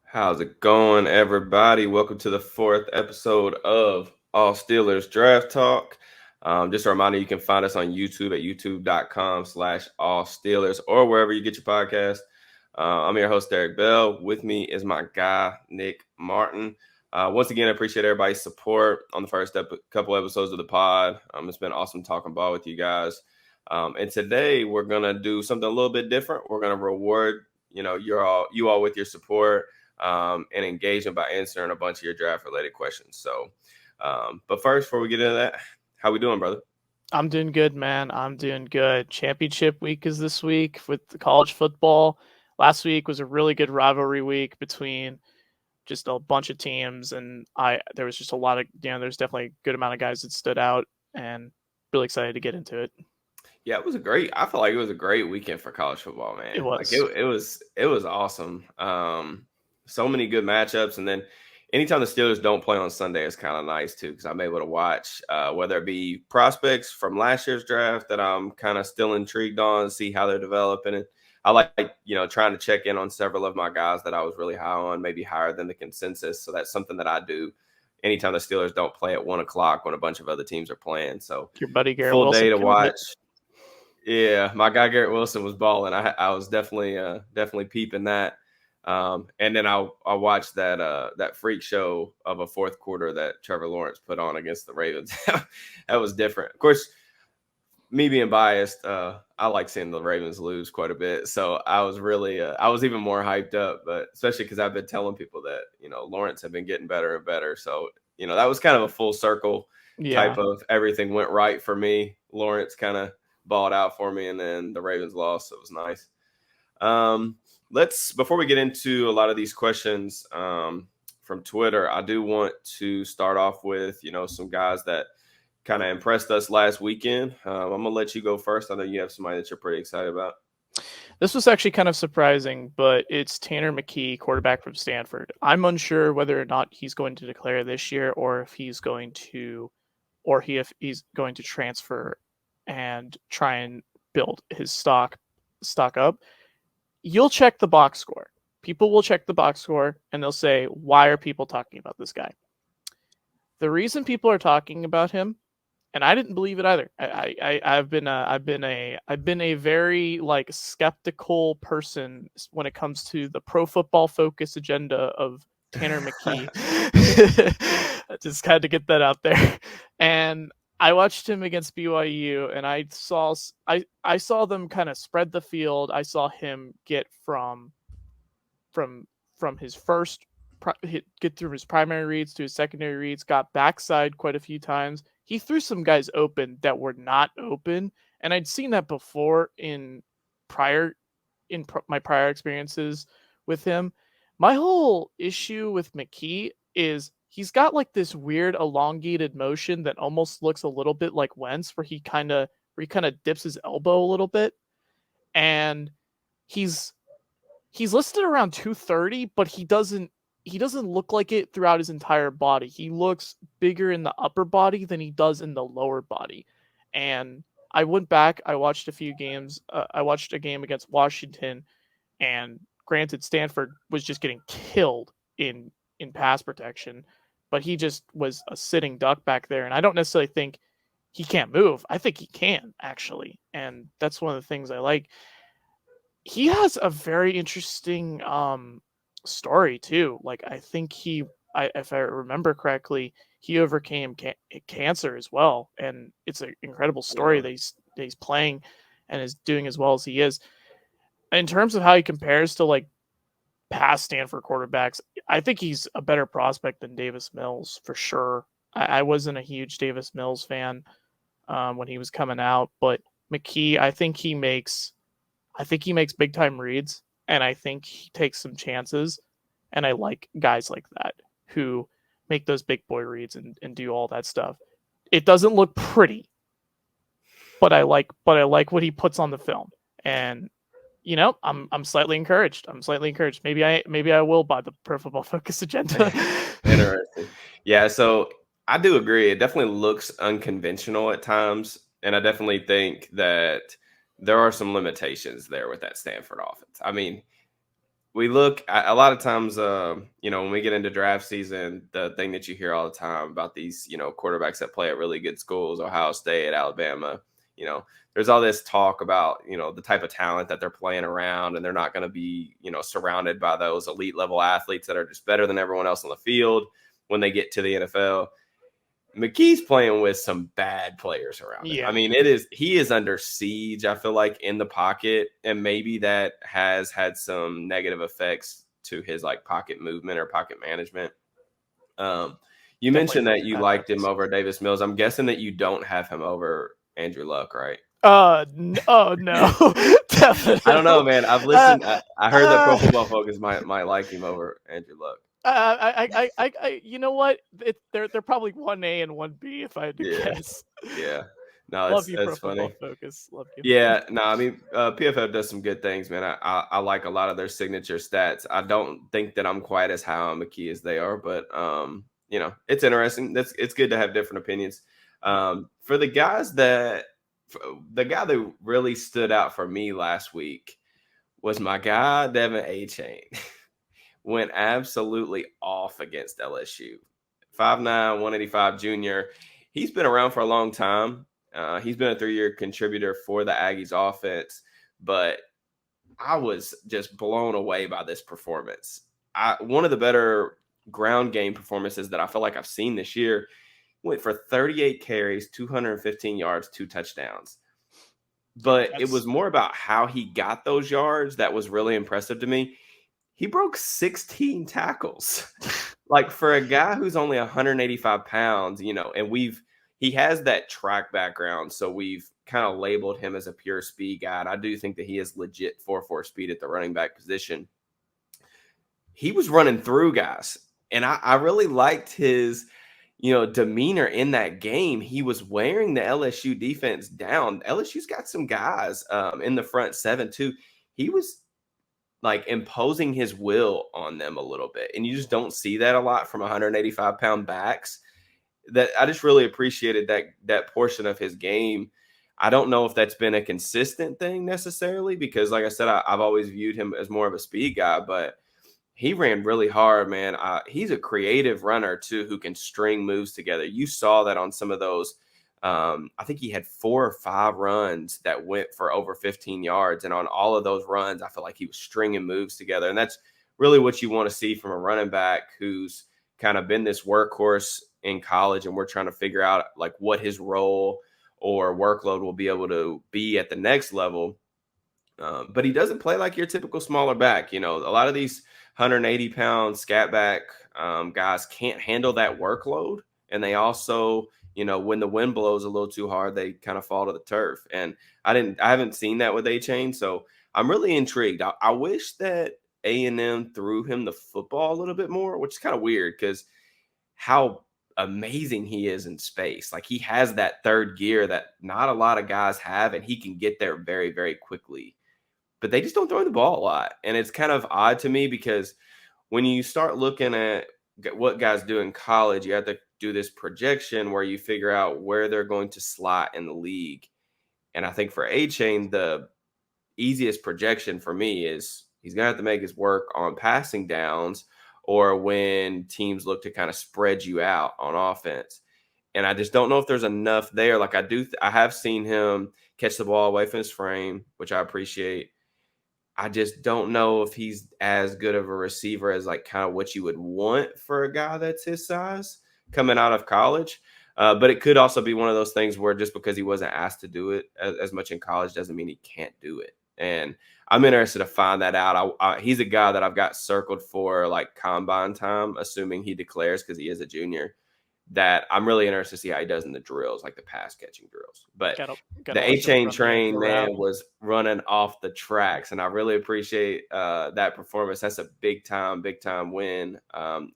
How's it going, everybody? Welcome to the fourth episode of All Steelers Draft Talk. Just a reminder, you can find us on YouTube at youtube.com/All Steelers or wherever you get your podcast. I'm your host, Derek Bell. With me is my guy, Nick Martin. Once again, I appreciate everybody's support on the first couple episodes of the pod. It's been awesome talking ball with you guys. And today we're gonna do something a little bit different. We're gonna reward you all with your support and engagement by answering a bunch of your draft related questions. So, but first, before we get into that, how we doing, brother? I'm doing good, man. I'm doing good. Championship week is this week with the college football. Last week was a really good rivalry week between just a bunch of teams, and there was just a lot of there's definitely a good amount of guys that stood out, and really excited to get into it. Yeah, I feel like it was a great weekend for college football, man. It was. It was awesome. So many good matchups, and then anytime the Steelers don't play on Sunday, it's kind of nice too because I'm able to watch whether it be prospects from last year's draft that I'm kind of still intrigued on, see how they're developing. And I like trying to check in on several of my guys that I was really high on, maybe higher than the consensus. So that's something that I do anytime the Steelers don't play at 1:00 when a bunch of other teams are playing. So Your buddy Garrett full Wilson day to watch. It. Yeah, my guy Garrett Wilson was balling. I was definitely peeping that. And then I watched that freak show of a fourth quarter that Trevor Lawrence put on against the Ravens. That was different. Of course, me being biased, I like seeing the Ravens lose quite a bit. So I was even more hyped up, but especially because I've been telling people that, Lawrence had been getting better and better. So, that was kind of a full circle type of everything went right for me. Lawrence kind of balled out for me, and then the Ravens lost. So it was nice. Before we get into a lot of these questions from Twitter, I do want to start off with, some guys that kind of impressed us last weekend. I'm going to let you go first. I know you have somebody that you're pretty excited about. This was actually kind of surprising, but it's Tanner McKee, quarterback from Stanford. I'm unsure whether or not he's going to declare this year or if he's going to transfer and try and build his stock up. You'll check the box score. People will check the box score and they'll say, why are people talking about this guy? The reason people are talking about him, and I didn't believe it either. I've been a very skeptical person when it comes to the Pro Football Focus agenda of Tanner McKee. I just had to get that out there. And I watched him against BYU, and I saw them kind of spread the field. I saw him get from his first get through his primary reads to his secondary reads, got backside quite a few times. He threw some guys open that were not open, and I'd seen that before in my prior experiences with him. My whole issue with McKee is he's got like this weird elongated motion that almost looks a little bit like Wentz, where he kind of dips his elbow a little bit, and he's listed around 230, but he doesn't look like it throughout his entire body. He looks bigger in the upper body than he does in the lower body. And I went back, I watched a few games. I watched a game against Washington, and granted, Stanford was just getting killed in pass protection, but he just was a sitting duck back there. And I don't necessarily think he can't move. I think he can, actually. And that's one of the things I like. He has a very interesting story too. Like, I think if I remember correctly, he overcame cancer as well, and it's an incredible story that he's playing and is doing as well as he is. In terms of how he compares to like past Stanford quarterbacks, I think he's a better prospect than Davis Mills for sure. I wasn't a huge Davis Mills fan when he was coming out, but McKee, I think he makes big time reads, and I think he takes some chances. And I like guys like that who make those big boy reads and do all that stuff. It doesn't look pretty, but I like what he puts on the film. And I'm slightly encouraged. Maybe I will buy the Pro Football Focus agenda. Interesting. Yeah, so I do agree. It definitely looks unconventional at times, and I definitely think that there are some limitations there with that Stanford offense. I mean, we look a lot of times, when we get into draft season, the thing that you hear all the time about these, quarterbacks that play at really good schools, Ohio State, Alabama, there's all this talk about, the type of talent that they're playing around, and they're not going to be, surrounded by those elite level athletes that are just better than everyone else on the field when they get to the NFL. McKee's playing with some bad players around him. Yeah. I mean, he is under siege, I feel like, in the pocket, and maybe that has had some negative effects to his like pocket movement or pocket management. You mentioned that you liked him over Davis Mills. I'm guessing that you don't have him over Andrew Luck, right? Oh no, definitely. I don't know, man. I've listened. I heard that Pro Football Focus might like him over Andrew Luck. You know what? They're probably 1A and 1B if I had to guess. Yeah. No, love you, it's Pro funny. Football Focus. Love you. Yeah, no, I mean, PFF does some good things, man. I like a lot of their signature stats. I don't think that I'm quite as high on McKee as they are, but it's interesting. It's good to have different opinions. For the guy that really stood out for me last week was my guy Devin A-Chain. Went absolutely off against LSU. 5'9", 185 junior. He's been around for a long time. He's been a 3-year contributor for the Aggies offense, but I was just blown away by this performance. One of the better ground game performances that I feel like I've seen this year. Went for 38 carries, 215 yards, 2 touchdowns. But it was more about how he got those yards that was really impressive to me. He broke 16 tackles. Like, for a guy who's only 185 pounds, and he has that track background, so we've kind of labeled him as a pure speed guy. And I do think that he is legit 4.4 speed at the running back position. He was running through guys, and I really liked his demeanor in that game. He was wearing the LSU defense down. LSU's got some guys in the front seven too. He was like imposing his will on them a little bit. And you just don't see that a lot from 185-pound backs. That I just really appreciated that portion of his game. I don't know if that's been a consistent thing necessarily, because like I said, I've always viewed him as more of a speed guy, but he ran really hard, man. He's a creative runner too, who can string moves together. You saw that on some of those. I think he had 4 or 5 runs that went for over 15 yards. And on all of those runs, I feel like he was stringing moves together. And that's really what you want to see from a running back who's kind of been this workhorse in college. And we're trying to figure out like what his role or workload will be able to be at the next level. But he doesn't play like your typical smaller back. A lot of these 180-pound scat back guys can't handle that workload. And they also, when the wind blows a little too hard, they kind of fall to the turf. And I haven't seen that with A-Chain. So I'm really intrigued. I wish that A&M threw him the football a little bit more, which is kind of weird because how amazing he is in space. Like, he has that third gear that not a lot of guys have, and he can get there very, very quickly. But they just don't throw the ball a lot. And it's kind of odd to me because when you start looking at what guys do in college, you have to do this projection where you figure out where they're going to slot in the league. And I think for A-Chain, the easiest projection for me is he's going to have to make his work on passing downs or when teams look to kind of spread you out on offense. And I just don't know if there's enough there. Like I have seen him catch the ball away from his frame, which I appreciate. I just don't know if he's as good of a receiver as like kind of what you would want for a guy that's his size coming out of college. But it could also be one of those things where just because he wasn't asked to do it as much in college doesn't mean he can't do it. And I'm interested to find that out. He's a guy that I've got circled for like combine time, assuming he declares because he is a junior, that I'm really interested to see how he does in the drills, like the pass catching drills. But the A-Chain train, man, was running off the tracks. And I really appreciate that performance. That's a big time win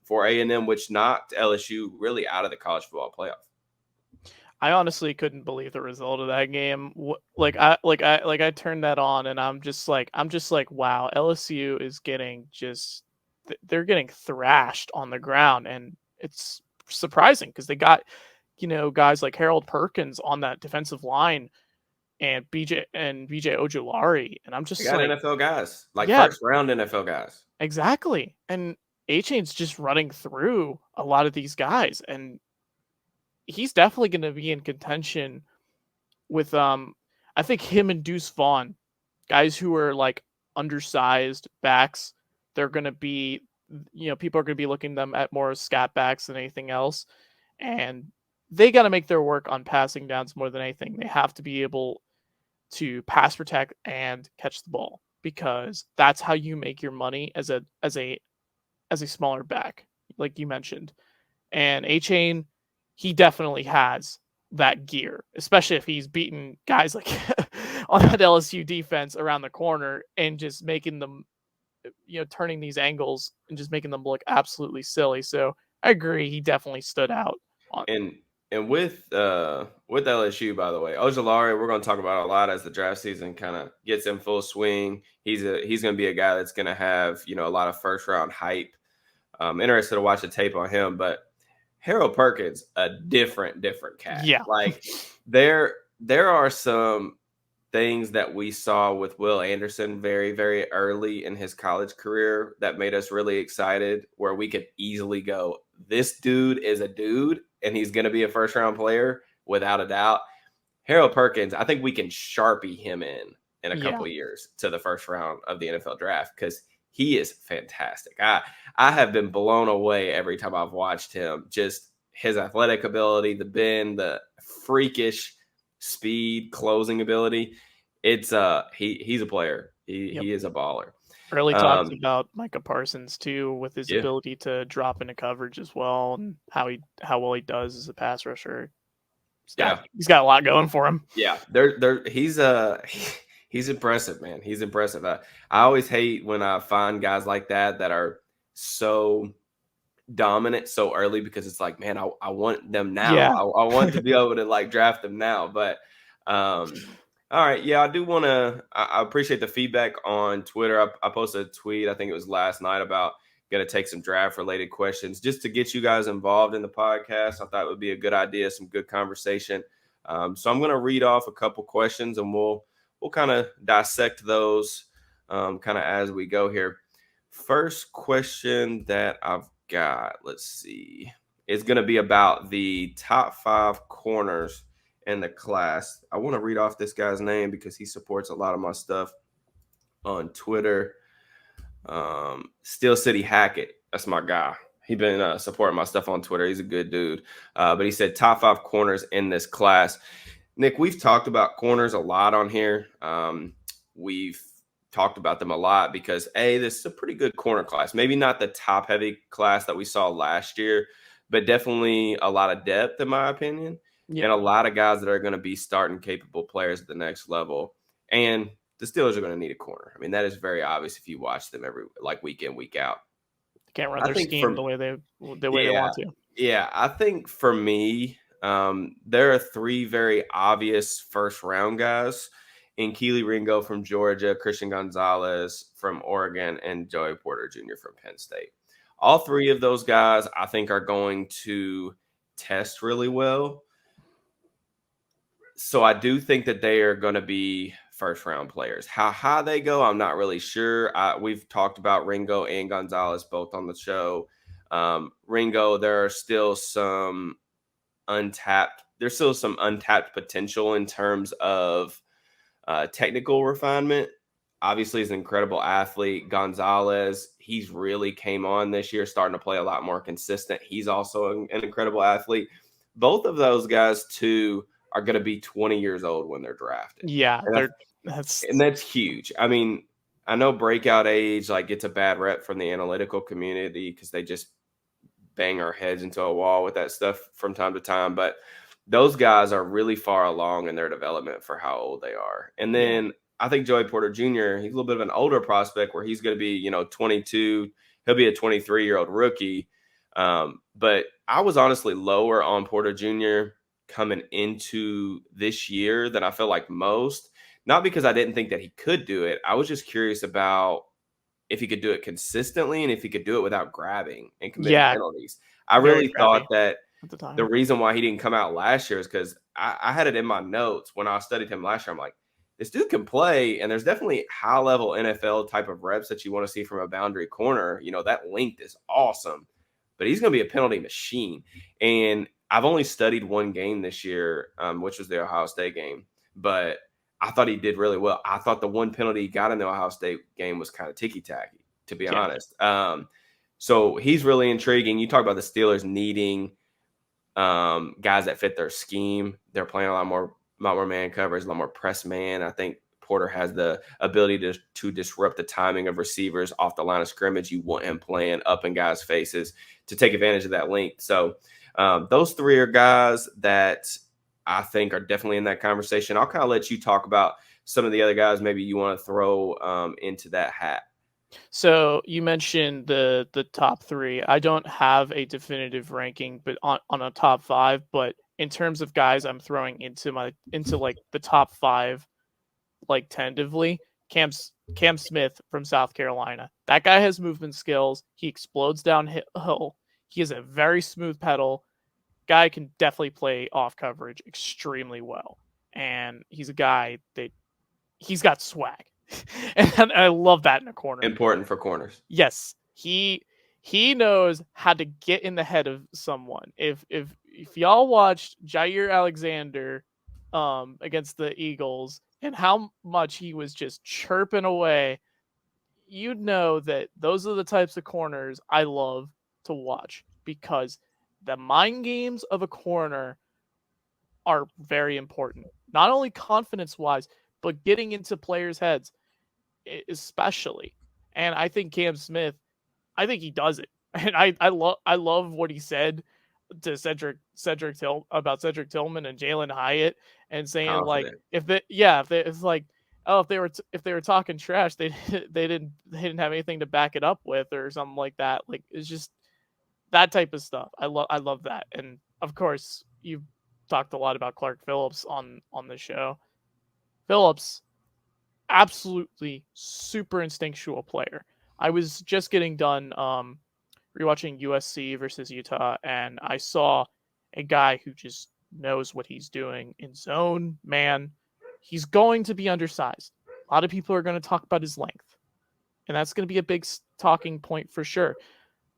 for A&M, which knocked LSU really out of the college football playoff. I honestly couldn't believe the result of that game. I turned that on and I'm just like, wow, LSU is they're getting thrashed on the ground, and it's surprising because they got, guys like Harold Perkins on that defensive line. and BJ Ojulari, and I'm They just got like, NFL guys, like yeah, first round NFL guys. exactly. And A-Chain's just running through a lot of these guys, and he's definitely going to be in contention with I think him and Deuce Vaughn, guys who are like undersized backs. They're going to be, people are going to be looking them at more scat backs than anything else, and they got to make their work on passing downs more than anything. They have to be able to pass protect and catch the ball, because that's how you make your money as a smaller back, like you mentioned. And A-Chain, he definitely has that gear, especially if he's beating guys like on that LSU defense around the corner and just making them, turning these angles and just making them look absolutely silly. So I agree, he definitely stood out. And with LSU, by the way, Ojulari, we're going to talk about a lot as the draft season kind of gets in full swing. He's going to be a guy that's going to have a lot of first round hype. I'm interested to watch the tape on him, but Harold Perkins, a different cat. Yeah. Like there are some things that we saw with Will Anderson very, very early in his college career that made us really excited, where we could easily go, this dude is a dude and he's going to be a first round player without a doubt. Harold Perkins, I think we can Sharpie him in a couple of years to the first round of the NFL draft, because he is fantastic. I have been blown away every time I've watched him. Just his athletic ability, the bend, the freakish speed, closing ability. It's he's a player. He is a baller. Early talks about Micah Parsons too, with his Yeah. ability to drop into coverage as well, and how well he does as a pass rusher. He's got a lot going for him. Yeah, he's impressive, man. He's impressive. I always hate when I find guys like that are so dominant so early, because it's like, man, I want them now. Yeah. I want to be able to like draft them now. But all right, yeah, I do want to. I appreciate the feedback on Twitter. I posted a tweet, I think it was last night, about going to take some draft related questions just to get you guys involved in the podcast. I thought it would be a good idea, some good conversation. So I'm going to read off a couple questions, and we'll kind of dissect those kind of as we go here. First question that I've got, let's see, is going to be about the top 5 corners in the class. I want to read off this guy's name because he supports a lot of my stuff on Twitter. Steel City Hackett, that's my guy. He's been supporting my stuff on Twitter. He's a good dude. But he said top 5 corners in this class. Nick, we've talked about corners a lot on here. We've talked about them a lot because, this is a pretty good corner class. Maybe not the top-heavy class that we saw last year, but definitely a lot of depth, in my opinion, and a lot of guys that are going to be starting capable players at the next level. And the Steelers are going to need a corner. I mean, that is very obvious if you watch them every week in, week out. They can't run their scheme the way they want to. Yeah, I think for me, there are 3 very obvious first-round guys in Keely Ringo from Georgia, Christian Gonzalez from Oregon, and Joey Porter Jr. from Penn State. All 3 of those guys, I think, are going to test really well. So I do think that they are going to be first-round players. How high they go, I'm not really sure. We've talked about Ringo and Gonzalez both on the show. Ringo, there are still some untapped potential in terms of technical refinement. Obviously, he's an incredible athlete. Gonzalez, he's really came on this year, starting to play a lot more consistent. He's also an incredible athlete. Both of those guys, too, are going to be 20 years old when they're drafted. Yeah, that's huge. I mean, I know breakout age gets a bad rep from the analytical community because they just bang our heads into a wall with that stuff from time to time. But those guys are really far along in their development for how old they are. And then I think Joey Porter Jr., he's a little bit of an older prospect where he's going to be, 22. He'll be a 23-year-old rookie. But I was honestly lower on Porter Jr. coming into this year than I feel like most. Not because I didn't think that he could do it. I was just curious about if he could do it consistently and if he could do it without grabbing and committing penalties. I really thought that at the time. The reason why he didn't come out last year is because I had it in my notes when I studied him last year. I'm like, this dude can play, and there's definitely high level NFL type of reps that you want to see from a boundary corner. You know, that length is awesome, but he's going to be a penalty machine. And I've only studied one game this year, which was the Ohio State game, but I thought he did really well. I thought the one penalty he got in the Ohio State game was kind of ticky tacky, to be honest. So he's really intriguing. You talk about the Steelers needing guys that fit their scheme. They're playing a lot more man coverage, a lot more press man. I think Porter has the ability to disrupt the timing of receivers off the line of scrimmage. You want him playing up in guys' faces to take advantage of that length. So those three are guys that I think are definitely in that conversation. I'll kind of let you talk about some of the other guys maybe you want to throw into that hat. So you mentioned the top three. I don't have a definitive ranking, but on a top five. But in terms of guys, I'm throwing into like the top five, like tentatively. Cam Smith from South Carolina. That guy has movement skills. He explodes downhill. He has a very smooth pedal. Guy can definitely play off coverage extremely well, and he's a guy that he's got swag. And I love that in a corner. Important for corners. Yes, he knows how to get in the head of someone. If y'all watched Jair Alexander against the Eagles and how much he was just chirping away, you'd know that those are the types of corners I love to watch, because the mind games of a corner are very important. Not only confidence-wise, but getting into players' heads especially. And I think Cam Smith, I think he does it. And I love what he said to Cedric about Cedric Tillman and Jalen Hyatt, and saying Confident. like if they were talking trash, they didn't have anything to back it up with or something like that. Like, it's just that type of stuff. I love that. And of course, you've talked a lot about Clark Phillips on the show. Phillips, absolutely super instinctual player. I was just getting done rewatching USC versus Utah, and I saw a guy who just knows what he's doing in zone. Man, he's going to be undersized. A lot of people are going to talk about his length, and that's going to be a big talking point for sure.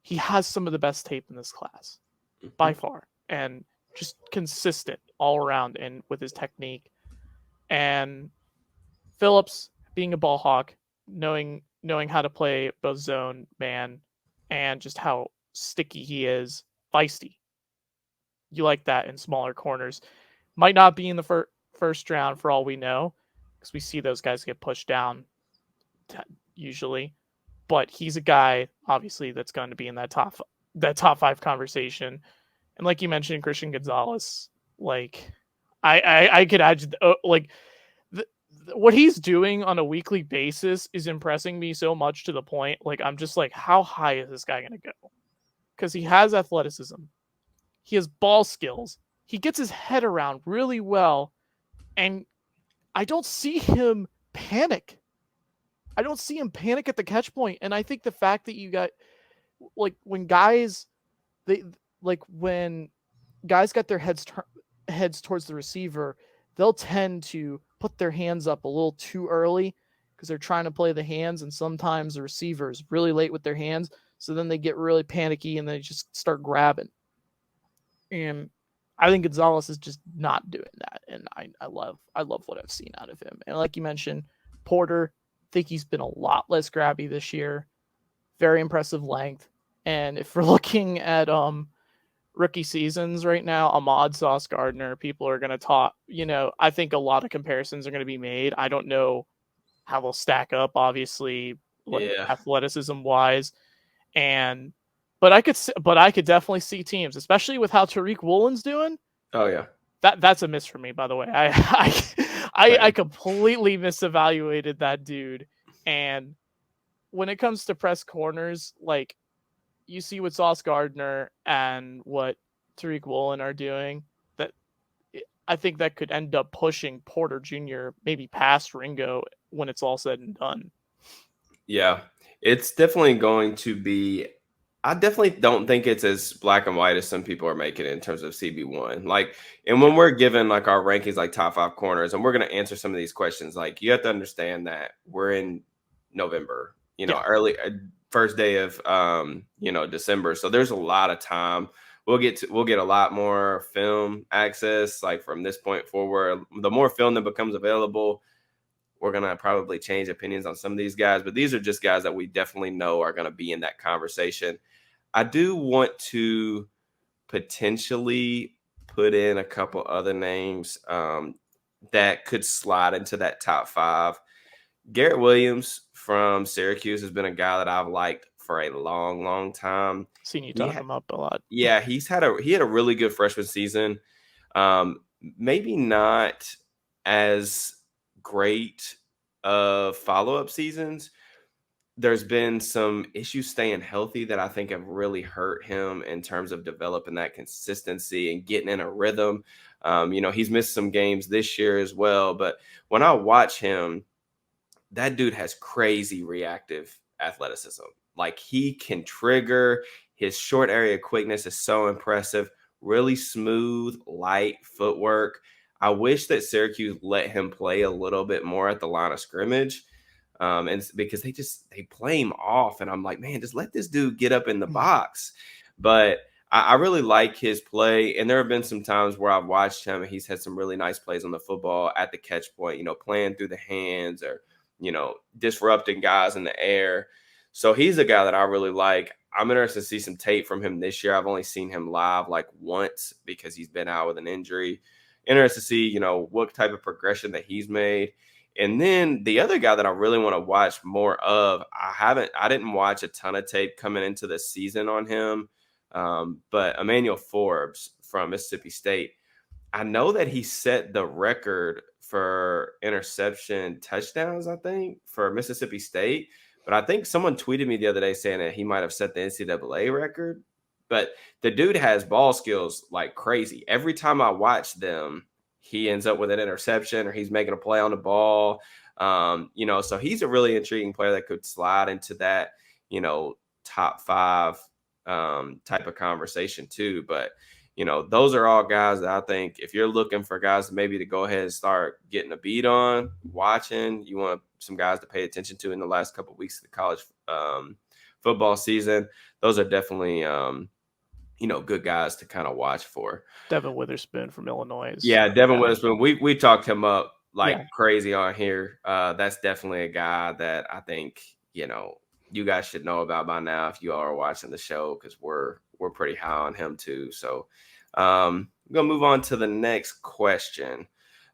He has some of the best tape in this class, by far, and just consistent all around and with his technique. And Phillips, being a ball hawk, knowing how to play both zone, man, and just how sticky he is, feisty. You like that in smaller corners. Might not be in the first round for all we know, because we see those guys get pushed down usually. But he's a guy, obviously, that's going to be in that top five conversation. And like you mentioned, Christian Gonzalez, like I could add like. What he's doing on a weekly basis is impressing me so much, to the point, like, I'm just like, how high is this guy going to go? Because he has athleticism. He has ball skills. He gets his head around really well. And I don't see him panic. I don't see him panic at the catch point. And I think the fact that you got, like, when guys got their heads towards the receiver, they'll tend to put their hands up a little too early because they're trying to play the hands, and sometimes the receiver is really late with their hands, so then they get really panicky and they just start grabbing. And I think Gonzalez is just not doing that, and I love what I've seen out of him. And like you mentioned, Porter, I think he's been a lot less grabby this year. Very impressive length. And if we're looking at rookie seasons right now, Ahmad, Sauce Gardner, people are going to talk, I think a lot of comparisons are going to be made. I don't know how they'll stack up, obviously, athleticism wise. But I could definitely see teams, especially with how Tariq Woolen's doing. Oh yeah. That's a miss for me, by the way. I completely misevaluated that dude. And when it comes to press corners, like, you see what Sauce Gardner and what Tariq Woolen are doing, that I think that could end up pushing Porter Jr. maybe past Ringo when it's all said and done. Yeah, it's definitely going to be I definitely don't think it's as black and white as some people are making it in terms of CB1. Like, and when we're given like our rankings, like top 5 corners, and we're going to answer some of these questions, like you have to understand that we're in November, Yeah. early first day of December. So there's a lot of time. We'll get a lot more film access like from this point forward. The more film that becomes available, we're going to probably change opinions on some of these guys, but these are just guys that we definitely know are going to be in that conversation. I do want to potentially put in a couple other names that could slide into that top 5. Garrett Williams from Syracuse has been a guy that I've liked for a long, long time. Seen you talk him up a lot. Yeah, he had a really good freshman season. Maybe not as great of follow-up seasons. There's been some issues staying healthy that I think have really hurt him in terms of developing that consistency and getting in a rhythm. He's missed some games this year as well, but when I watch him, that dude has crazy reactive athleticism. Like he can trigger. His short area quickness is so impressive. Really smooth, light footwork. I wish that Syracuse let him play a little bit more at the line of scrimmage. And because they play him off, and I'm like, man, just let this dude get up in the box. But I really like his play, and there have been some times where I've watched him, and he's had some really nice plays on the football at the catch point. Playing through the hands or disrupting guys in the air. So he's a guy that I really like. I'm interested to see some tape from him this year. I've only seen him live like once because he's been out with an injury. Interested to see, what type of progression that he's made. And then the other guy that I really want to watch more of, I didn't watch a ton of tape coming into the season on him. But Emmanuel Forbes from Mississippi State, I know that he set the record for interception touchdowns, I think, for Mississippi State. But I think someone tweeted me the other day saying that he might have set the NCAA record. But the dude has ball skills like crazy. Every time I watch them, he ends up with an interception or he's making a play on the ball. So he's a really intriguing player that could slide into that, top 5 type of conversation too. But those are all guys that I think if you're looking for guys maybe to go ahead and start getting a beat on, watching, you want some guys to pay attention to in the last couple of weeks of the college football season. Those are definitely, good guys to kind of watch for. Devin Witherspoon from Illinois. Yeah, Devin Witherspoon. We talked him up like Yeah. crazy on here. That's definitely a guy that I think, you guys should know about by now if you all are watching the show because we're pretty high on him too. So I'm going to move on to the next question.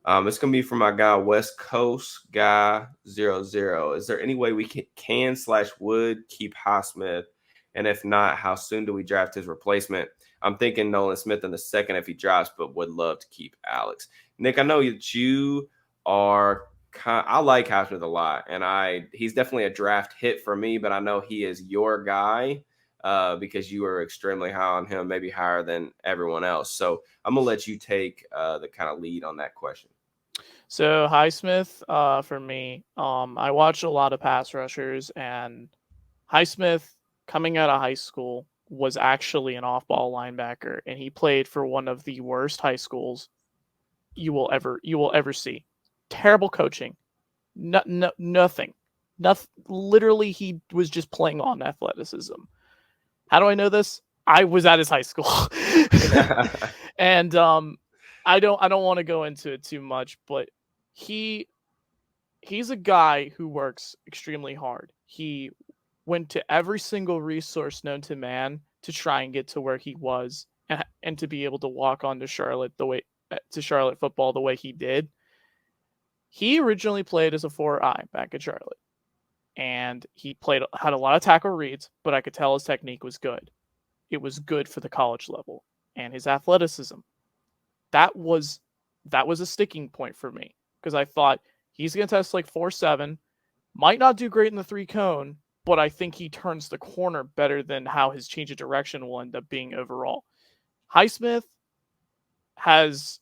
It's going to be from my guy, West Coast Guy 00. Is there any way we can/would keep Highsmith? And if not, how soon do we draft his replacement? I'm thinking Nolan Smith in the second if he drops, but would love to keep Alex. Nick, I know that you are I like Highsmith a lot, and he's definitely a draft hit for me, but I know he is your guy because you are extremely high on him, maybe higher than everyone else. So I'm going to let you take the kind of lead on that question. So Highsmith, for me, I watched a lot of pass rushers, and Highsmith coming out of high school was actually an off-ball linebacker, and he played for one of the worst high schools you will ever see. Terrible coaching, nothing. Literally, he was just playing on athleticism. How do I know this? I was at his high school, and I don't want to go into it too much, but he's a guy who works extremely hard. He went to every single resource known to man to try and get to where he was and to be able to walk on to Charlotte football the way he did. He originally played as a 4-eye back at Charlotte, and he had a lot of tackle reads, but I could tell his technique was good. It was good for the college level, and his athleticism. That was a sticking point for me because I thought he's going to test like 4.7, might not do great in the 3-cone, but I think he turns the corner better than how his change of direction will end up being overall. Highsmith has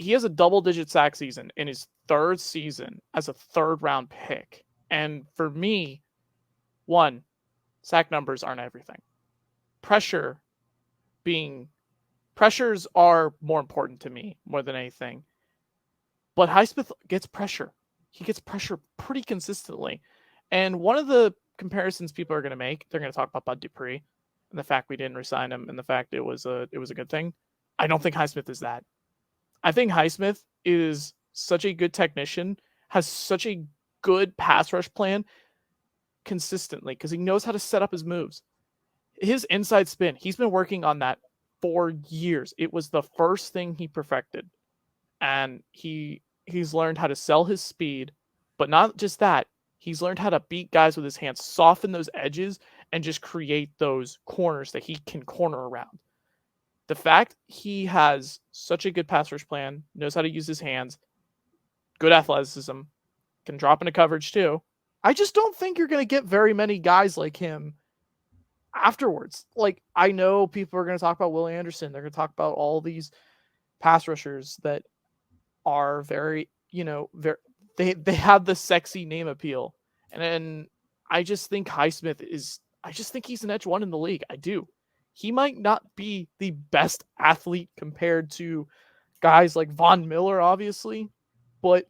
a double-digit sack season in his 3rd season as a 3rd-round pick. And for me, 1, sack numbers aren't everything. pressures are more important to me more than anything. But Highsmith gets pressure. He gets pressure pretty consistently. And one of the comparisons people are going to make, they're going to talk about Bud Dupree and the fact we didn't resign him and the fact it was a good thing. I don't think Highsmith is that. I think Highsmith is such a good technician, has such a good pass rush plan consistently because he knows how to set up his moves. His inside spin, he's been working on that for years. It was the first thing he perfected. And he's learned how to sell his speed, but not just that. He's learned how to beat guys with his hands, soften those edges, and just create those corners that he can corner around. The fact he has such a good pass rush plan, knows how to use his hands, good athleticism, can drop into coverage too. I just don't think you're going to get very many guys like him afterwards. Like, I know people are going to talk about Willie Anderson. They're going to talk about all these pass rushers that are very, they have the sexy name appeal. And then I just think Highsmith he's an edge one in the league. I do. He might not be the best athlete compared to guys like Von Miller, obviously, but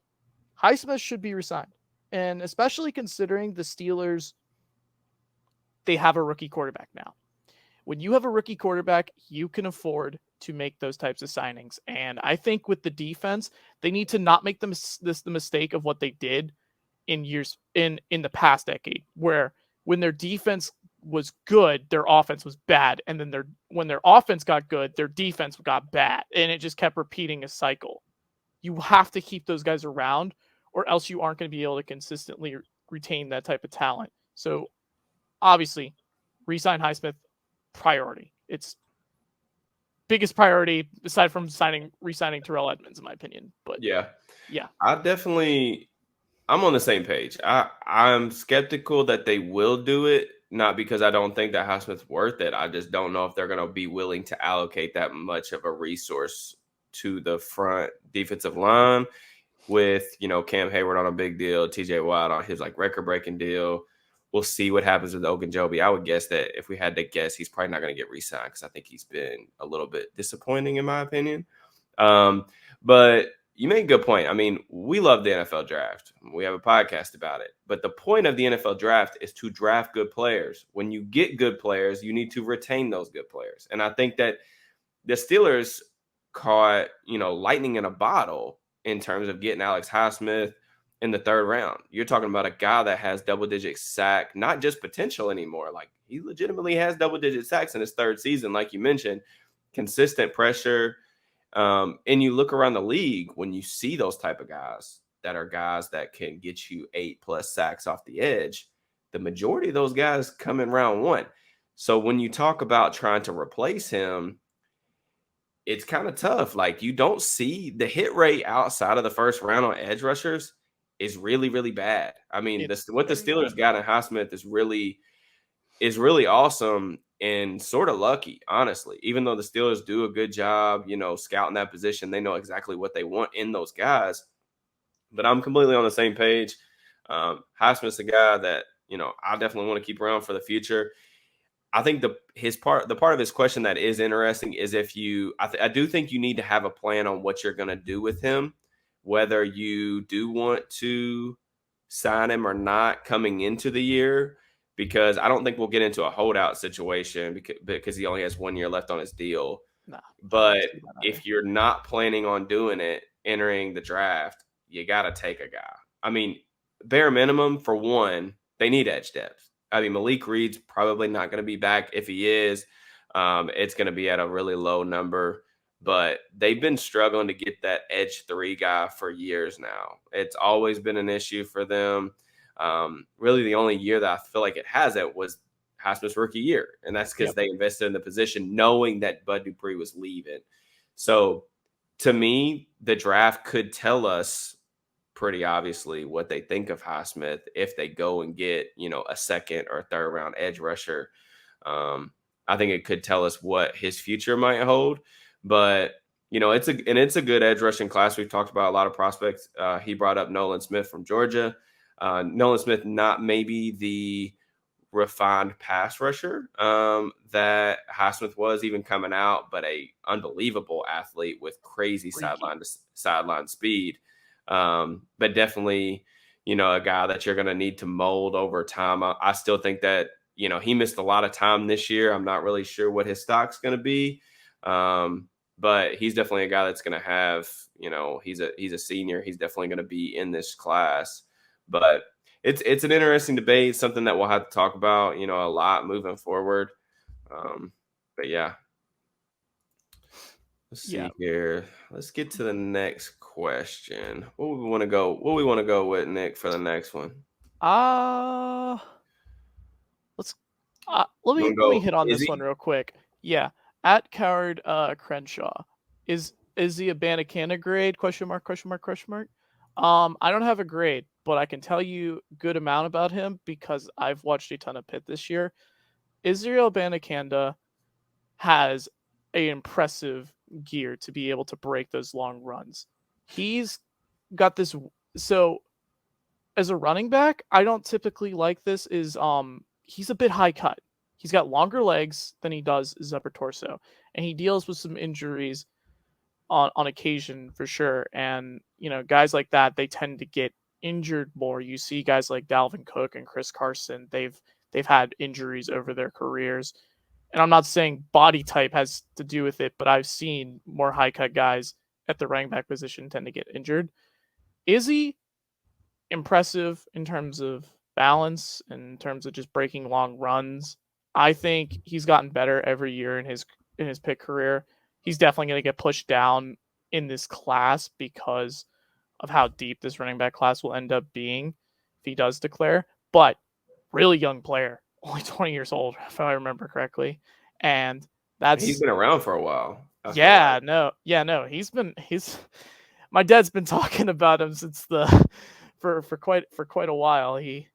Highsmith should be resigned. And especially considering the Steelers, they have a rookie quarterback now. When you have a rookie quarterback, you can afford to make those types of signings. And I think with the defense, they need to not make the mistake of what they did in the past decade, where when their defense was good, their offense was bad. And then when their offense got good, their defense got bad. And it just kept repeating a cycle. You have to keep those guys around, or else you aren't going to be able to consistently retain that type of talent. So obviously, re-sign Highsmith, priority. It's biggest priority aside from re-signing Terrell Edmonds, in my opinion. But yeah, I'm on the same page. I'm skeptical that they will do it, not because I don't think that Highsmith's worth it. I just don't know if they're going to be willing to allocate that much of a resource to the front defensive line with, Cam Hayward on a big deal, TJ Watt on his record-breaking deal. We'll see what happens with Ogunjobi. I would guess that if we had to guess, he's probably not going to get re-signed because I think he's been a little bit disappointing in my opinion. But you make a good point. I mean, we love the NFL draft. We have a podcast about it. But the point of the NFL draft is to draft good players. When you get good players, you need to retain those good players. And I think that the Steelers caught, lightning in a bottle in terms of getting Alex Highsmith in the third round. You're talking about a guy that has double-digit sack, not just potential anymore. Like, he legitimately has double-digit sacks in his third season, like you mentioned, consistent pressure. And you look around the league when you see those type of guys that can get you 8+ sacks off the edge, the majority of those guys come in round one. So when you talk about trying to replace him, it's kind of tough. Like, you don't see the hit rate outside of the first round on edge rushers is really, really bad. I mean, what the Steelers got in Highsmith is really awesome and sort of lucky, honestly. Even though the Steelers do a good job, scouting that position, they know exactly what they want in those guys. But I'm completely on the same page. Highsmith's a guy that, I definitely want to keep around for the future. I think the part of his question that is interesting is if I do think you need to have a plan on what you're going to do with him, whether you do want to sign him or not coming into the year, because I don't think we'll get into a holdout situation because he only has 1 year left on his deal. Nah, but if you're not planning on doing it entering the draft, you got to take a guy. I mean, bare minimum for one, they need edge depth. I mean, Malik Reed's probably not going to be back. If he is, it's going to be at a really low number. But they've been struggling to get that edge 3 guy for years now. It's always been an issue for them. Really, the only year that I feel like it hasn't was Highsmith's rookie year. And that's because they invested in the position knowing that Bud Dupree was leaving. So, to me, the draft could tell us pretty obviously what they think of Highsmith if they go and get, a second or third round edge rusher. I think it could tell us what his future might hold. But, it's a good edge rushing class. We've talked about a lot of prospects. He brought up Nolan Smith from Georgia. Nolan Smith, not maybe the refined pass rusher that Highsmith was even coming out, but a unbelievable athlete with crazy sideline to sideline speed. But definitely, a guy that you're going to need to mold over time. I still think that, he missed a lot of time this year. I'm not really sure what his stock's going to be. But he's definitely a guy that's going to have, he's a senior. He's definitely going to be in this class. But it's an interesting debate, something that we'll have to talk about, a lot moving forward. But yeah. Let's see here. Let's get to the next question. What we want to go with, Nick, for the next one? Let me hit on this one real quick. Yeah. At Coward Crenshaw. Is he a Banacana grade? Question mark. I don't have a grade, but I can tell you a good amount about him because I've watched a ton of Pitt this year. Israel Banacanda has an impressive gear to be able to break those long runs. He's got this. So as a running back, I don't typically like this. He's a bit high cut. He's got longer legs than he does his upper torso, and he deals with some injuries on occasion for sure. And guys like that, they tend to get injured more. You see guys like Dalvin Cook and Chris Carson, they've had injuries over their careers. And I'm not saying body type has to do with it, but I've seen more high cut guys at the running back position tend to get injured. Is he impressive in terms of balance, in terms of just breaking long runs? I think he's gotten better every year in his Pitt career. He's definitely going to get pushed down in this class because of how deep this running back class will end up being if he does declare. But really young player, only 20 years old, if I remember correctly. And he's been around for a while. He's my dad's been talking about him since for quite a while. He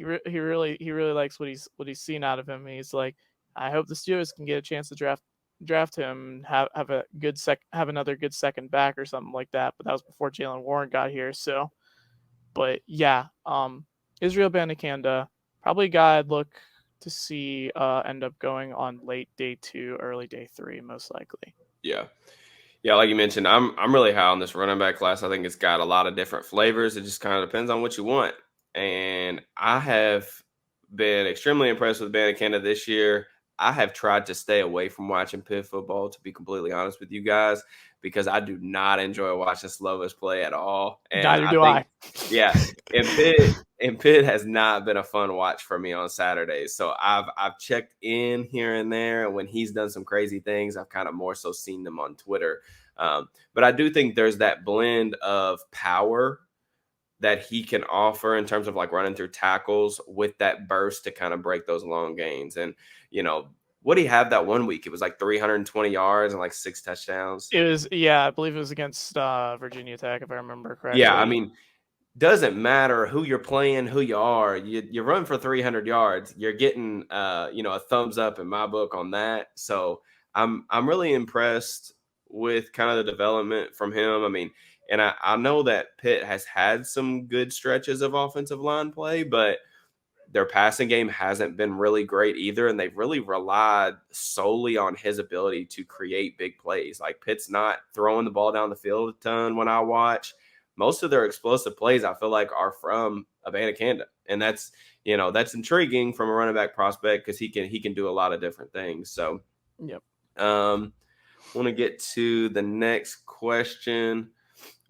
really likes what he's seen out of him. He's like, I hope the Steelers can get a chance to draft him, have another good second back or something like that. But that was before Jalen Warren got here. So, but yeah, Israel Banacanda, probably a guy I'd look to see end up going on late day 2, early day 3, most likely. Yeah. Yeah, like you mentioned, I'm really high on this running back class. I think it's got a lot of different flavors. It just kind of depends on what you want. And I have been extremely impressed with Banacanda this year. I have tried to stay away from watching Pitt football, to be completely honest with you guys, because I do not enjoy watching Slovis play at all. And neither do I. Yeah, and Pitt has not been a fun watch for me on Saturdays. So I've checked in here and there, and when he's done some crazy things, I've kind of more so seen them on Twitter. But I do think there's that blend of power that he can offer in terms of like running through tackles with that burst to kind of break those long gains. And, what did he have that one week? It was like 320 yards and like 6 touchdowns. It was, I believe it was against Virginia Tech, if I remember correctly. Yeah, I mean, doesn't matter who you're playing, who you are. You run for 300 yards. You're getting, a thumbs up in my book on that. So I'm really impressed with kind of the development from him. I mean, and I know that Pitt has had some good stretches of offensive line play, but their passing game hasn't been really great either. And they've really relied solely on his ability to create big plays. Like Pitt's not throwing the ball down the field a ton when I watch. Most of their explosive plays, I feel like, are from Abanikanda. And that's intriguing from a running back prospect because he can do a lot of different things. So, yep. Want to get to the next question.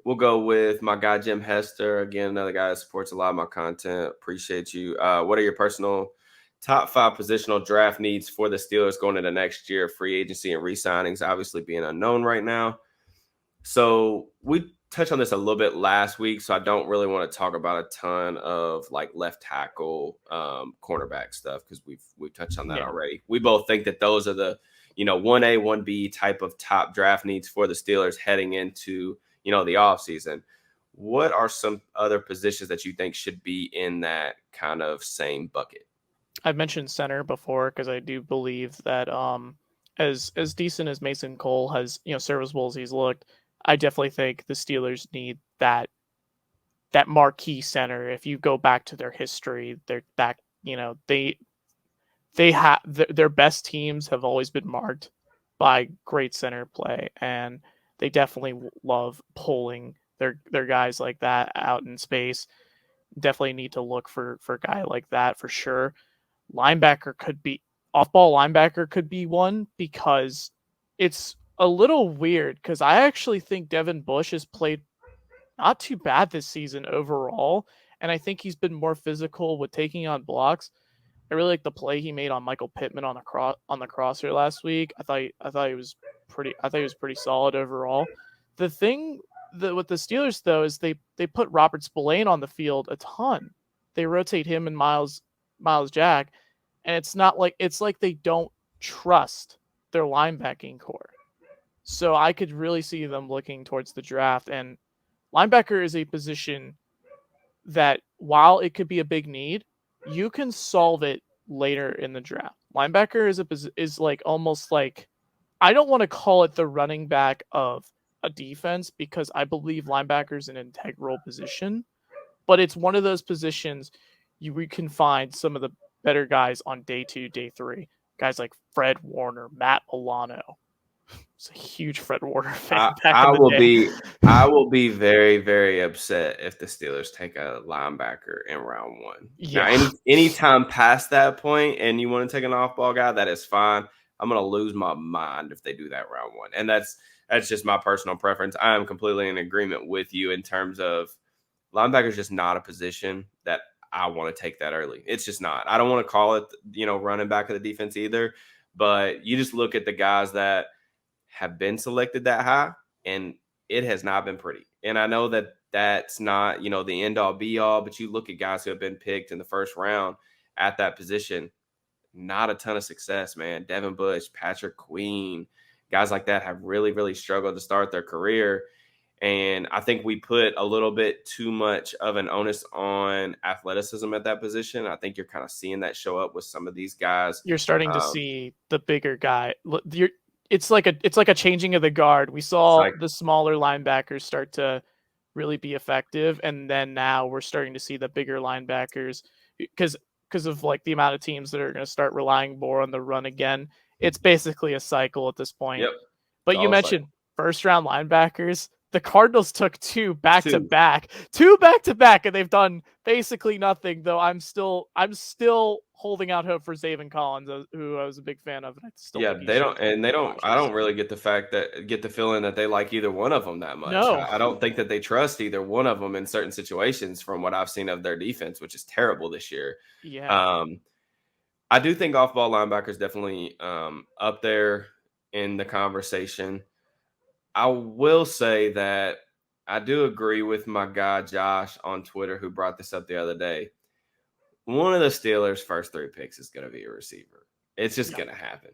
We'll go with my guy, Jim Hester. Again, another guy that supports a lot of my content. Appreciate you. What are your personal top 5 positional draft needs for the Steelers going into next year? Free agency and re-signings obviously being unknown right now. So we touched on this a little bit last week, so I don't really want to talk about a ton of like left tackle, cornerback stuff because we've touched on that already. We both think that those are the 1A, 1B type of top draft needs for the Steelers heading into the offseason. What are some other positions that you think should be in that kind of same bucket? I've mentioned center before because I do believe that as decent as Mason Cole has, serviceable as he's looked, I definitely think the Steelers need that marquee center. If you go back to their history, they're that, they they have their best teams have always been marked by great center play, and they definitely love pulling their guys like that out in space. Definitely need to look for a guy like that for sure. Linebacker could be off-ball linebacker could be one, because it's a little weird, because I actually think Devin Bush has played not too bad this season overall, and I think he's been more physical with taking on blocks. I really like the play he made on Michael Pittman on the crosser last week. I thought he was pretty solid overall. The thing that with the Steelers though is they put Robert Spillane on the field a ton. They rotate him and Miles Jack, and it's like they don't trust their linebacking core. So I could really see them looking towards the draft, and linebacker is a position that while it could be a big need, you can solve it later in the draft. Linebacker is like almost like, I don't want to call it the running back of a defense, because I believe linebacker is an integral position, but it's one of those positions we can find some of the better guys on day 2, day 3. Guys like Fred Warner, Matt Milano. It's a huge Fred Warner fan back in the day. I will be very, very upset if the Steelers take a linebacker in round 1. Yeah. Now, anytime past that point and you want to take an off-ball guy, that is fine. I'm going to lose my mind if they do that round 1. And that's just my personal preference. I am completely in agreement with you in terms of linebacker is just not a position that I want to take that early. It's just not. I don't want to call it, running back of the defense either. But you just look at the guys that have been selected that high, and it has not been pretty. And I know that that's not, the end all be all, but you look at guys who have been picked in the first round at that position, not a ton of success, man. Devin Bush, Patrick Queen, guys like that have really, really struggled to start their career. And I think we put a little bit too much of an onus on athleticism at that position. I think you're kind of seeing that show up with some of these guys. You're starting to see the bigger guy. It's like a changing of the guard. We saw the smaller linebackers start to really be effective, and then now we're starting to see the bigger linebackers because of like the amount of teams that are going to start relying more on the run again. It's basically a cycle at this point. Yep. But you mentioned first round linebackers. The Cardinals took two back to back, and they've done basically nothing. Though I'm still holding out hope for Zaven Collins, who I was a big fan of. And they don't. I don't really get the feeling that they like either one of them that much. No. I don't think that they trust either one of them in certain situations from what I've seen of their defense, which is terrible this year. Yeah. I do think off-ball linebackers definitely up there in the conversation. I will say that I do agree with my guy Josh on Twitter who brought this up the other day. One of the Steelers' first 3 picks is going to be a receiver. It's just going to happen.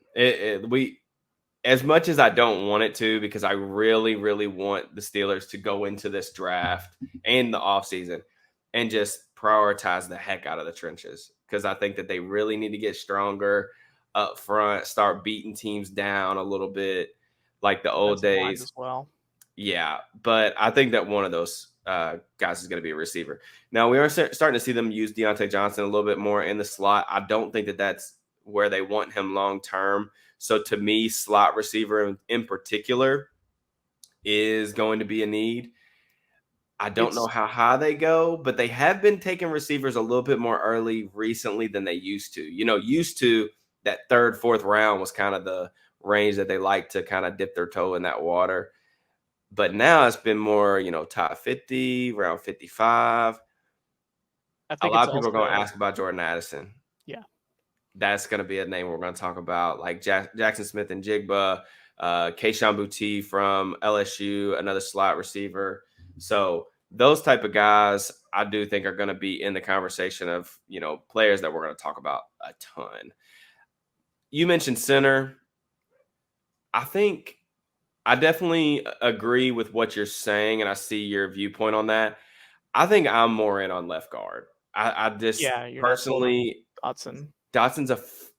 As much as I don't want it to, because I really, really want the Steelers to go into this draft and the offseason and just prioritize the heck out of the trenches, because I think that they really need to get stronger up front, start beating teams down a little bit like the old days as well. Yeah, but I think that one of those guys is going to be a receiver. Now, we are starting to see them use Deontay Johnson a little bit more in the slot. I don't think that that's where they want him long term. So to me, slot receiver in particular is going to be a need. I don't know how high they go, but they have been taking receivers a little bit more early recently than they used to. Used to that 3rd, 4th round was kind of the range that they like to kind of dip their toe in that water. But now it's been more, top 50, round 55. A lot of people are going to ask about Jordan Addison. Yeah. That's going to be a name we're going to talk about, like Jackson Smith and Jigba, Keyshawn Boutte from LSU, another slot receiver. So those type of guys I do think are going to be in the conversation of, players that we're going to talk about a ton. You mentioned center. I definitely agree with what you're saying, and I see your viewpoint on that. I think I'm more in on left guard. I just personally, Dotson's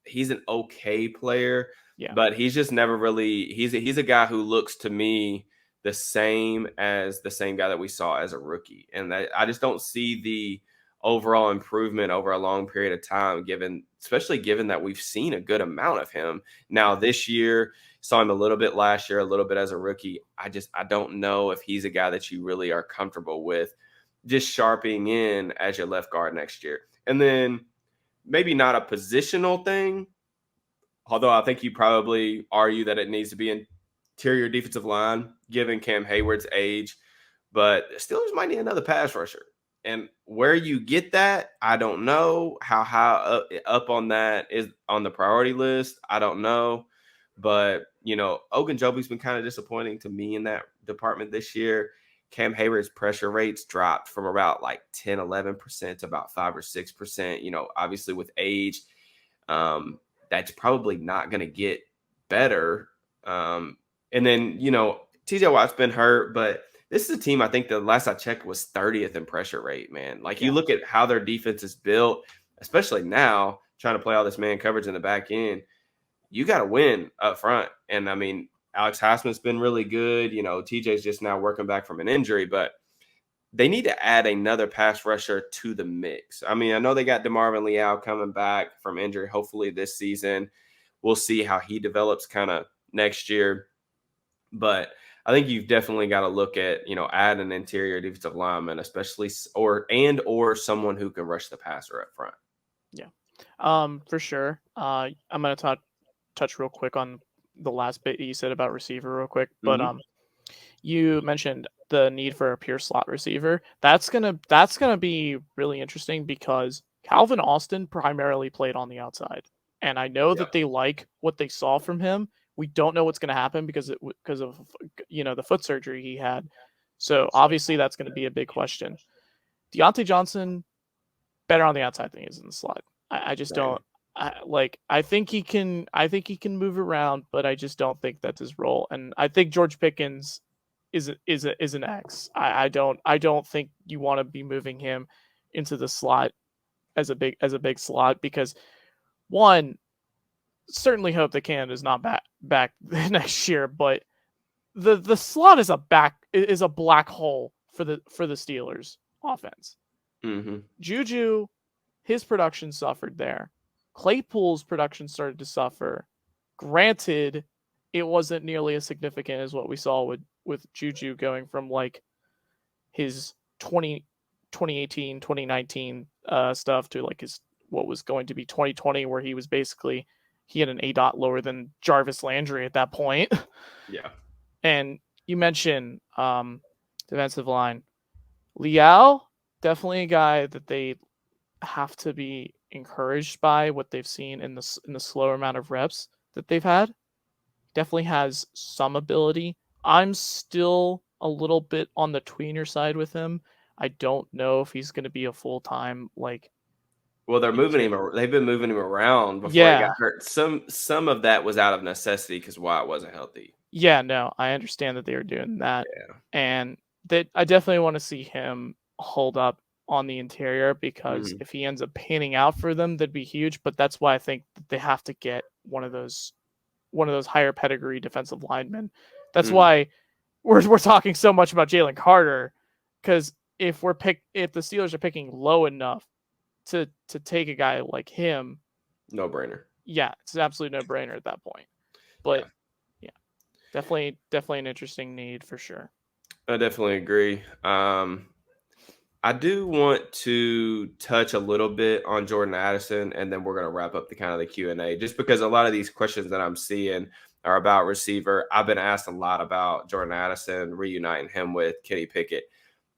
he's an okay player, but he's just never really. He's a guy who looks to me the same as the same guy that we saw as a rookie, and I just don't see the overall improvement over a long period of time, given especially given that we've seen a good amount of him. Now this year, saw him a little bit last year, a little bit as a rookie. I don't know if he's a guy that you really are comfortable with just sharpening in as your left guard next year. And then maybe not a positional thing, although I think you probably argue that it needs to be interior defensive line, given Cam Hayward's age. But the Steelers might need another pass rusher. And where you get that, I don't know. How high up on that is on the priority list, I don't know. But, Ogunjobi's been kind of disappointing to me in that department this year. Cam Hayward's pressure rates dropped from about like 10, 11% to about 5 or 6%. Obviously with age, that's probably not going to get better. And then, TJ Watt's been hurt, but this is a team I think the last I checked was 30th in pressure rate, man. Like you look at how their defense is built, especially now trying to play all this man coverage in the back end, you got to win up front. And I mean, Alex Highsmith's been really good. TJ's just now working back from an injury, but they need to add another pass rusher to the mix. I mean, I know they got DeMarvin Leal coming back from injury, hopefully this season. We'll see how he develops kind of next year. But I think you've definitely got to look at, add an interior defensive lineman, especially or someone who can rush the passer up front. Yeah, for sure. I'm going to touch real quick on the last bit you said about receiver real quick. But you mentioned the need for a pure slot receiver. That's gonna be really interesting because Calvin Austin primarily played on the outside, and I know that they like what they saw from him. We don't know what's going to happen because of the foot surgery he had. So obviously that's going to be a big question. Deontay Johnson better on the outside than he is in the slot. I just don't. I think he can move around, but I just don't think that's his role. And I think George Pickens is an X. I don't think you want to be moving him into the slot as a big slot because one, certainly hope that Canada's not back next year, but the slot is a black hole for the Steelers offense. Mm-hmm. Juju, his production suffered there. Claypool's production started to suffer. Granted, it wasn't nearly as significant as what we saw with Juju going from like his 2018, 2019 stuff to like his what was going to be 2020, where he was basically he had an ADOT lower than Jarvis Landry at that point. Yeah. And you mentioned defensive line. Leal, definitely a guy that they have to be encouraged by what they've seen in the slower amount of reps that they've had. Definitely has some ability. I'm still a little bit on the tweener side with him. I don't know if he's going to be a full-time like. Well, they've been moving him around before he got hurt. Some of that was out of necessity because Wyatt wasn't healthy. Yeah, no, I understand that they were doing that. Yeah. And that I definitely want to see him hold up on the interior because if he ends up panning out for them, that'd be huge. But that's why I think that they have to get one of those higher pedigree defensive linemen. That's why we're talking so much about Jalen Carter, because if the Steelers are picking low enough to take a guy like him, no brainer. Yeah, it's an absolute no brainer at that point. But yeah, definitely an interesting need for sure. I definitely agree. I do want to touch a little bit on Jordan Addison, and then we're going to wrap up the Q&A, just because a lot of these questions that I'm seeing are about receiver. I've been asked a lot about Jordan Addison, reuniting him with Kenny Pickett.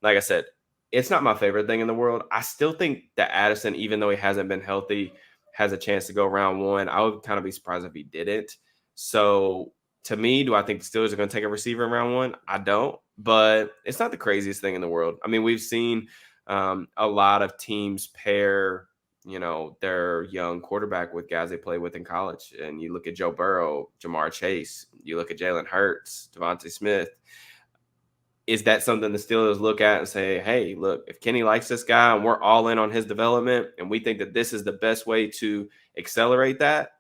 Like I said, it's not my favorite thing in the world. I still think that Addison, even though he hasn't been healthy, has a chance to go round one. I would kind of be surprised if he didn't. So to me, do I think the Steelers are going to take a receiver in round one? I don't, but it's not the craziest thing in the world. I mean, we've seen a lot of teams pair, their young quarterback with guys they play with in college. And you look at Joe Burrow, Jamar Chase, you look at Jalen Hurts, Devontae Smith. Is that something the Steelers look at and say, hey, look, if Kenny likes this guy and we're all in on his development and we think that this is the best way to accelerate that?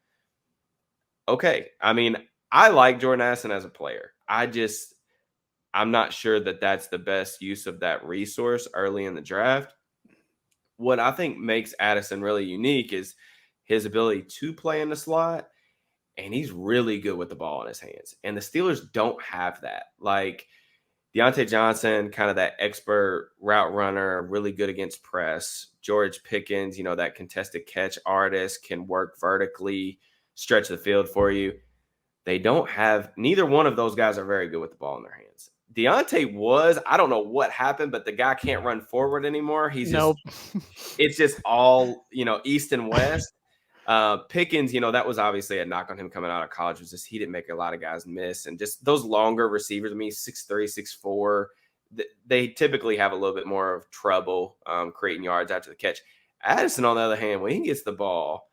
Okay. I mean, I like Jordan Addison as a player. I'm not sure that that's the best use of that resource early in the draft. What I think makes Addison really unique is his ability to play in the slot, and he's really good with the ball in his hands. And the Steelers don't have that. Like Deontay Johnson, kind of that expert route runner, really good against press. George Pickens, that contested catch artist, can work vertically, stretch the field for you. They don't have, neither one of those guys are very good with the ball in their hands. Deontay I don't know what happened, but the guy can't run forward anymore. Nope. It's just all, east and west. Pickens, that was obviously a knock on him coming out of college, was just he didn't make a lot of guys miss. And just those longer receivers, 6'3", 6'4", they typically have a little bit more of trouble creating yards after the catch. Addison, on the other hand, when he gets the ball,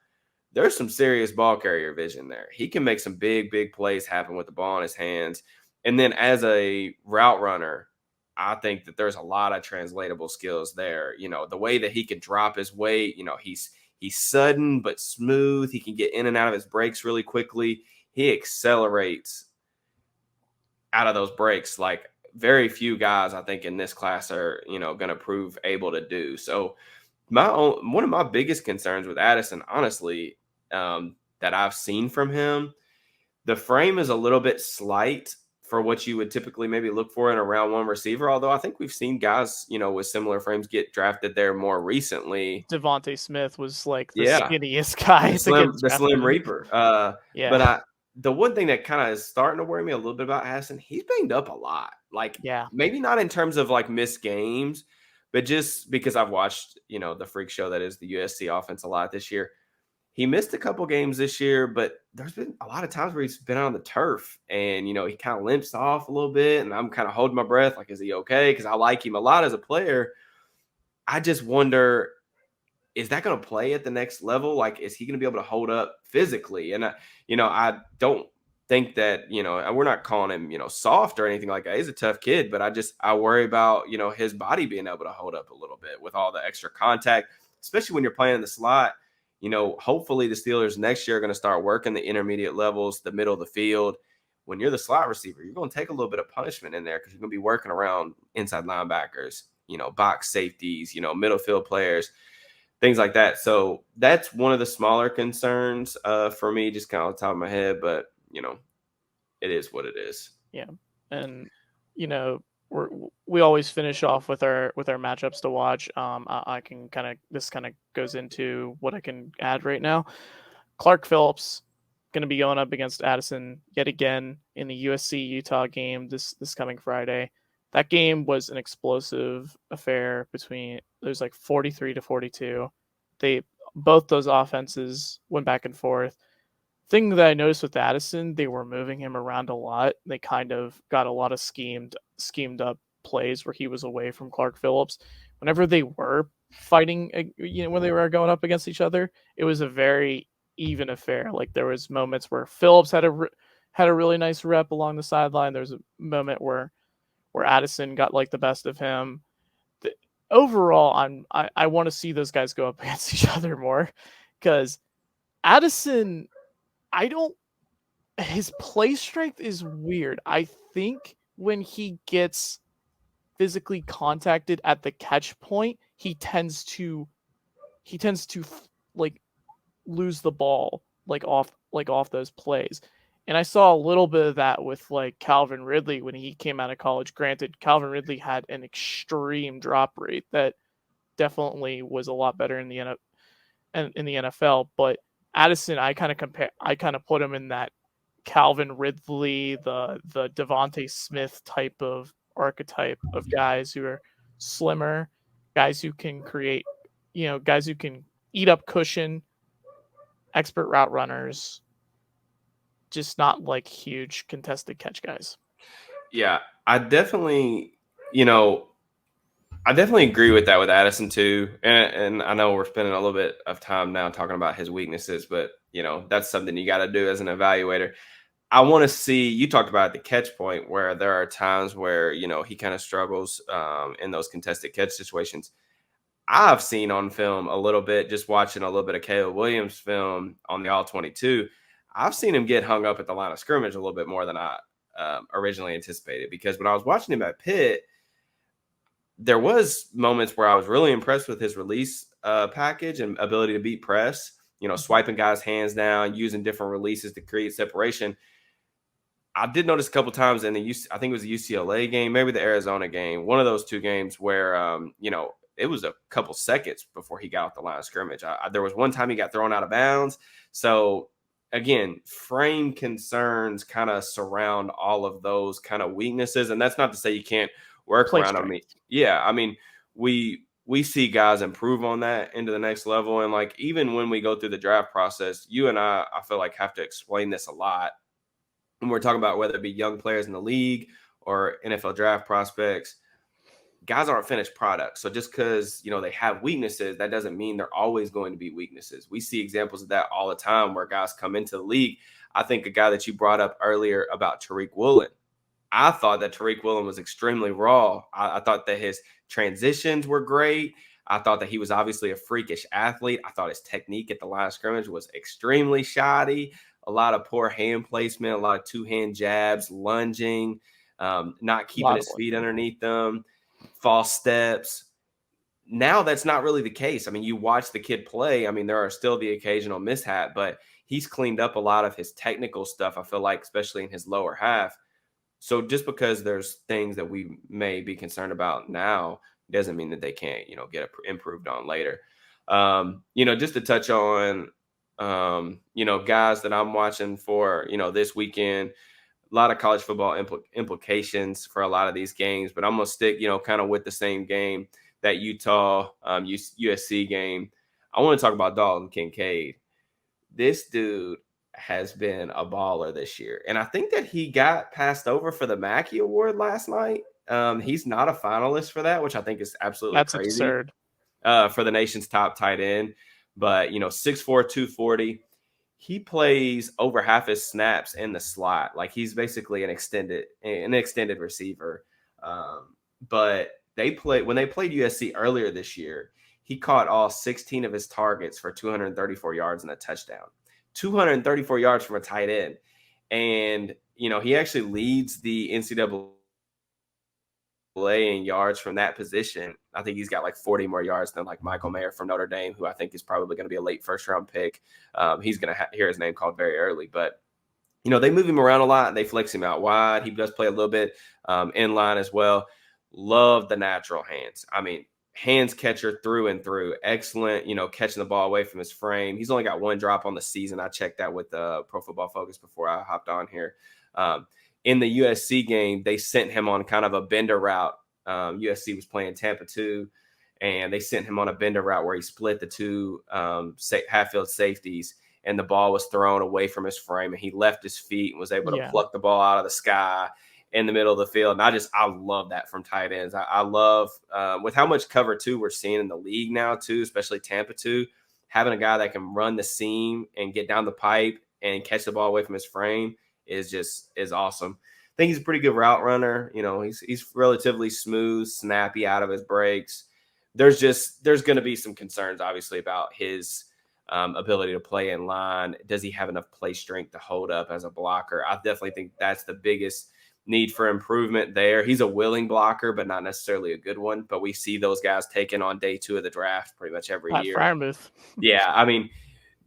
there's some serious ball carrier vision there. He can make some big, big plays happen with the ball in his hands. And then as a route runner, I think that there's a lot of translatable skills there. The way that he can drop his weight, he's sudden but smooth. He can get in and out of his breaks really quickly. He accelerates out of those breaks like very few guys, I think, in this class are, going to prove able to do. So one of my biggest concerns with Addison, honestly, that I've seen from him, the frame is a little bit slight for what you would typically maybe look for in a round one receiver. Although I think we've seen guys, with similar frames get drafted there more recently. Devontae Smith was like the skinniest guy. The Slim Reaper. Yeah. But the one thing that kind of is starting to worry me a little bit about Addison, he's banged up a lot. Like, maybe not in terms of like missed games, but just because I've watched, the freak show that is the USC offense a lot this year. He missed a couple games this year, but there's been a lot of times where he's been on the turf and, he kind of limps off a little bit. And I'm kind of holding my breath. Like, is he okay? Because I like him a lot as a player. I just wonder, is that going to play at the next level? Like, is he going to be able to hold up physically? And, I don't think that, we're not calling him, soft or anything like that. He's a tough kid, but I worry about, his body being able to hold up a little bit with all the extra contact, especially when you're playing in the slot. Hopefully the Steelers next year are going to start working the intermediate levels, the middle of the field. When you're the slot receiver, you're going to take a little bit of punishment in there because you're going to be working around inside linebackers, box safeties, middle field players, things like that. So that's one of the smaller concerns for me, just kind of on the top of my head. But, it is what it is. Yeah. And, we always finish off with our matchups to watch. I can this kind of goes into what I can add right now. Clark Phillips going to be going up against Addison yet again in the USC Utah game this coming Friday. That game was an explosive affair between, it was like 43-42. Both those offenses went back and forth. Thing that I noticed with Addison, they were moving him around a lot. They kind of got a lot of schemed up plays where he was away from Clark Phillips. Whenever they were fighting, when they were going up against each other, it was a very even affair. Like, there was moments where Phillips had a really nice rep along the sideline. There's a moment where Addison got like the best of him. Overall, I want to see those guys go up against each other more, because Addison, his play strength is weird. I think when he gets physically contacted at the catch point, he tends to like lose the ball off those plays. And I saw a little bit of that with like Calvin Ridley when he came out of college. Granted, Calvin Ridley had an extreme drop rate that definitely was a lot better in the NFL, but Addison, I kind of put him in that Calvin Ridley, the Devontae Smith type of archetype of guys who are slimmer, guys who can create, guys who can eat up cushion, expert route runners, just not like huge contested catch guys. Yeah, I definitely agree with that with Addison too. And I know we're spending a little bit of time now talking about his weaknesses, but that's something you got to do as an evaluator. I want to see, you talked about the catch point where there are times where, he kind of struggles in those contested catch situations. I've seen on film a little bit, just watching a little bit of Caleb Williams film on the All-22. I've seen him get hung up at the line of scrimmage a little bit more than I originally anticipated, because when I was watching him at Pitt, there was moments where I was really impressed with his release package and ability to beat press. swiping guys' hands down, using different releases to create separation. I did notice a couple times in I think it was the UCLA game, maybe the Arizona game, one of those two games where, it was a couple seconds before he got off the line of scrimmage. There was one time he got thrown out of bounds. So again, frame concerns kind of surround all of those kind of weaknesses. And that's not to say you can't work Play around them. strength. Yeah. I mean, we see guys improve on that into the next level. And like, even when we go through the draft process, you and I feel like have to explain this a lot. And we're talking about whether it be young players in the league or NFL draft prospects, guys aren't finished products. So just because, they have weaknesses, that doesn't mean they're always going to be weaknesses. We see examples of that all the time where guys come into the league. I think a guy that you brought up earlier about Tariq Woolen, I thought that Tariq Woolen was extremely raw. I thought that his transitions were great. I thought that he was obviously a freakish athlete. I thought his technique at the line of scrimmage was extremely shoddy. A lot of poor hand placement, a lot of two-hand jabs, lunging, not keeping his feet underneath them, false steps. Now that's not really the case. I mean, you watch the kid play. I mean, there are still the occasional mishap, but he's cleaned up a lot of his technical stuff, I feel like, especially in his lower half. So just because there's things that we may be concerned about now doesn't mean that they can't, get improved on later. Just to touch on, guys that I'm watching for, this weekend, a lot of college football implications for a lot of these games, but I'm going to stick, kind of with the same game, that Utah USC game. I want to talk about Dalton Kincaid. This dude has been a baller this year. And I think that he got passed over for the Mackey Award last night. He's not a finalist for that, which I think is absolutely crazy. Absurd. For the nation's top tight end. But, 6'4", 240. He plays over half his snaps in the slot. Like, he's basically an extended receiver. But when they played USC earlier this year, he caught all 16 of his targets for 234 yards and a touchdown. 234 yards from a tight end. And, he actually leads the NCAA in yards from that position. I think he's got like 40 more yards than like Michael Mayer from Notre Dame, who I think is probably going to be a late first round pick. He's going to hear his name called very early, but they move him around a lot and they flex him out wide. He does play a little bit in line as well. Love the natural hands. I mean, hands catcher through and through. Excellent, catching the ball away from his frame. He's only got one drop on the season. I checked that with Pro Football Focus before I hopped on here. In the USC game, they sent him on kind of a bender route. USC was playing Tampa 2, and they sent him on a bender route where he split the two half-field safeties, and the ball was thrown away from his frame, and he left his feet and was able to pluck the ball out of the sky in the middle of the field. And I love that from tight ends. I love with how much cover 2 we're seeing in the league now too, especially Tampa 2, having a guy that can run the seam and get down the pipe and catch the ball away from his frame is awesome. I think he's a pretty good route runner. He's relatively smooth, snappy out of his breaks. There's going to be some concerns, obviously, about his ability to play in line. Does he have enough play strength to hold up as a blocker? I definitely think that's the biggest need for improvement there. He's a willing blocker, but not necessarily a good one. But we see those guys taken on day 2 of the draft pretty much every year. Freiermuth. Yeah, I mean,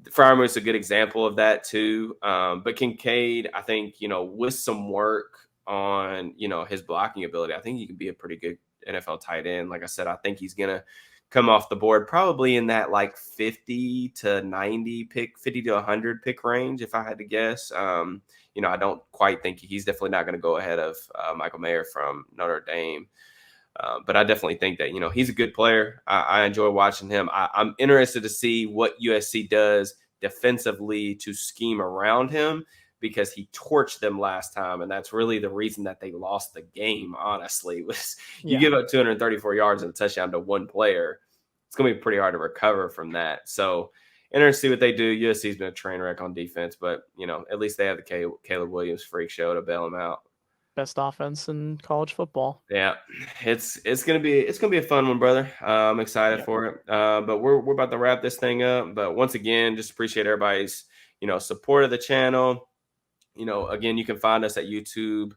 Freiermuth is a good example of that too. But Kincaid, I think, with some work on, his blocking ability, I think he could be a pretty good NFL tight end. Like I said, I think he's going to come off the board probably in that like 50 to 90 pick, 50 to 100 pick range, if I had to guess. I don't quite think he's definitely not going to go ahead of Michael Mayer from Notre Dame. But I definitely think that, he's a good player. I enjoy watching him. I'm interested to see what USC does defensively to scheme around him, because he torched them last time. And that's really the reason that they lost the game, honestly, was you give up 234 yards and a touchdown to one player. It's going to be pretty hard to recover from that. So interested to see what they do. USC's been a train wreck on defense, but, at least they have the Caleb Williams freak show to bail him out. Best offense in college football. Yeah, it's gonna be a fun one, brother. I'm excited for it. But we're about to wrap this thing up. But once again, just appreciate everybody's support of the channel. Again, you can find us at YouTube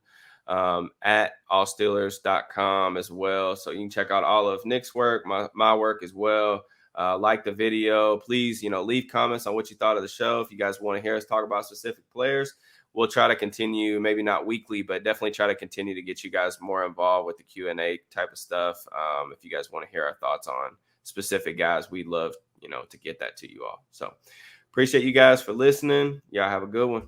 at allsteelers.com as well. So you can check out all of Nick's work, my work as well. like the video. Please, leave comments on what you thought of the show. If you guys want to hear us talk about specific players, we'll try to continue, maybe not weekly, but definitely try to continue to get you guys more involved with the Q&A type of stuff. If you guys want to hear our thoughts on specific guys, we'd love, to get that to you all. So appreciate you guys for listening. Y'all have a good one.